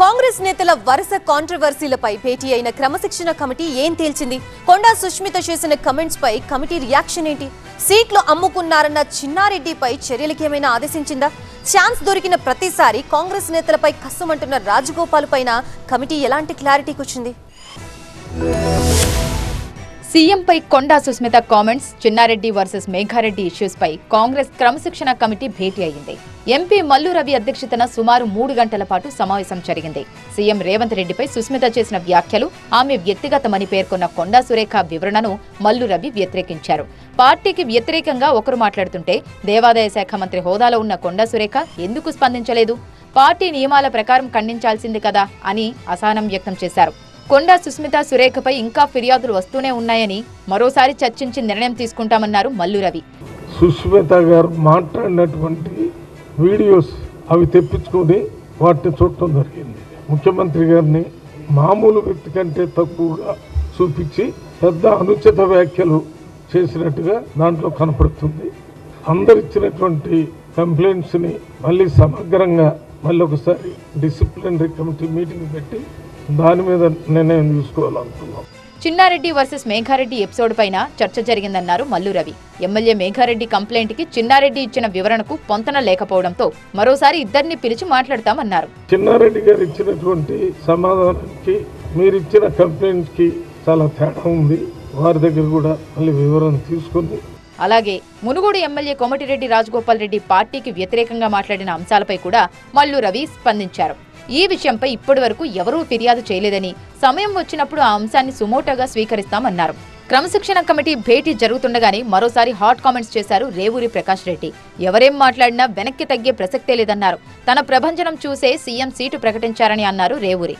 కాంగ్రెస్ నేతల వరుస కాంట్రవర్సీలపై భేటీ అయిన క్రమశిక్షణ కమిటీ ఏం తేల్చింది? కొండా సుష్మిత చేసిన కమెంట్స్ పై కమిటీ రియాక్షన్ ఏంటి? సీట్లు అమ్ముకున్నారన్న చిన్నారెడ్డిపై చర్యలకేమైనా ఆదేశించిందా? ఛాన్స్ దొరికిన ప్రతిసారి కాంగ్రెస్ నేతలపై కస్సుమంటున్న రాజగోపాల్ పైన కమిటీ ఎలాంటి క్లారిటీకి వచ్చింది? సీఎంపై Konda Sushmita comments, Chinna Reddy versus Megha Reddy issues పై కాంగ్రెస్ క్రమశిక్షణ కమిటీ భేటీ అయింది. ఎంపీ మల్లు రవి అధ్యక్షతన సుమారు 3 గంటల పాటు సమావేశం జరిగింది. సీఎం రేవంత్ రెడ్డిపై సుస్మిత చేసిన వ్యాఖ్యలు, ఆమె వ్యక్తిగతమని పేర్కొన్న కొండా సురేఖ వివరణను మల్లు రవి వ్యతిరేకించారు. పార్టీకి వ్యతిరేకంగా ఒకరు మాట్లాడుతుంటే దేవాదాయ శాఖ మంత్రి హోదాలో ఉన్న కొండా సురేఖ ఎందుకు స్పందించలేదు? పార్టీ నియమాల ప్రకారం ఖండించాల్సింది కదా అని అసహనం వ్యక్తం చేశారు. కొండా సుస్మిత సురేఖపై ఇంకా ఫిర్యాదులు వస్తూనే ఉన్నాయని, మరోసారి చర్చించి నిర్ణయం తీసుకుంటామన్నారు మల్లు రవి. సుస్మిత గారు మాట్లాడినటువంటి వీడియోస్ అవి తెప్పించుకొని వాటిని చూడటం జరిగింది. ముఖ్యమంత్రి గారిని మామూలు వ్యక్తి కంటే తక్కువగా చూపించి పెద్ద అనుచిత వ్యాఖ్యలు చేసినట్టుగా దాంట్లో కనపడుతుంది. అందరిచ్చినటువంటి కంప్లైంట్స్ని మళ్ళీ సమగ్రంగా మళ్ళీ ఒకసారి డిసిప్లినరీ కమిటీ మీటింగ్ పెట్టి దాని మీద నిర్ణయం తీసుకోవాలనుకున్నాం. చిన్నారెడ్డి వర్సెస్ మేఘారెడ్డి ఎపిసోడ్ పైన చర్చ జరిగిందన్నారు మల్లు రవి. ఎమ్మెల్యే మేఘారెడ్డి కంప్లైంట్ కి చిన్నారెడ్డి ఇచ్చిన వివరణకు పొంతన లేకపోవడంతో మరోసారి ఇద్దరిని పిలిచి మాట్లాడతామన్నారు. చిన్నారెడ్డి గారు ఇచ్చినటువంటి సమాధానానికి మీరిచ్చిన కంప్లైంట్ కి చాలా తేడా ఉంది. వారి దగ్గర కూడా మళ్ళీ వివరణ తీసుకుంది. అలాగే మునుగోడు ఎమ్మెల్యే కోమటిరెడ్డి రాజగోపాల్ రెడ్డి పార్టీకి వ్యతిరేకంగా మాట్లాడిన అంశాలపై కూడా మల్లు రవి స్పందించారు. ఈ విషయంపై ఇప్పటి వరకు ఎవరూ ఫిర్యాదు చేయలేదని, సమయం వచ్చినప్పుడు ఆ అంశాన్ని సుమోటోగా స్వీకరిస్తామన్నారు. క్రమశిక్షణ కమిటీ భేటీ జరుగుతుండగానే మరోసారి హాట్ కామెంట్స్ చేశారు రేవూరి ప్రకాష్ రెడ్డి. ఎవరేం మాట్లాడినా వెనక్కి తగ్గే ప్రసక్తే లేదన్నారు. తన ప్రభంజనం చూసే సీఎం సీటు ప్రకటించారని అన్నారు రేవూరి.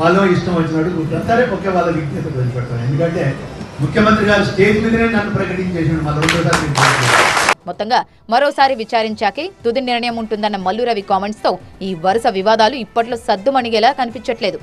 వాళ్ళు ఇష్టం వచ్చినట్టు సరే ఒకే వాళ్ళ విజ్ఞత వదిలిపెడతాను. ఎందుకంటే ముఖ్యమంత్రి గారు స్టేజ్ మీదనే నన్ను ప్రకటించేసాడు. మొత్తంగా మరోసారి విచారించాకే తుది నిర్ణయం ఉంటుందన్న మల్లు రవి కామెంట్స్ తో ఈ వరుస వివాదాలు ఇప్పట్లో సద్దుమణిగేలా కనిపించట్లేదు.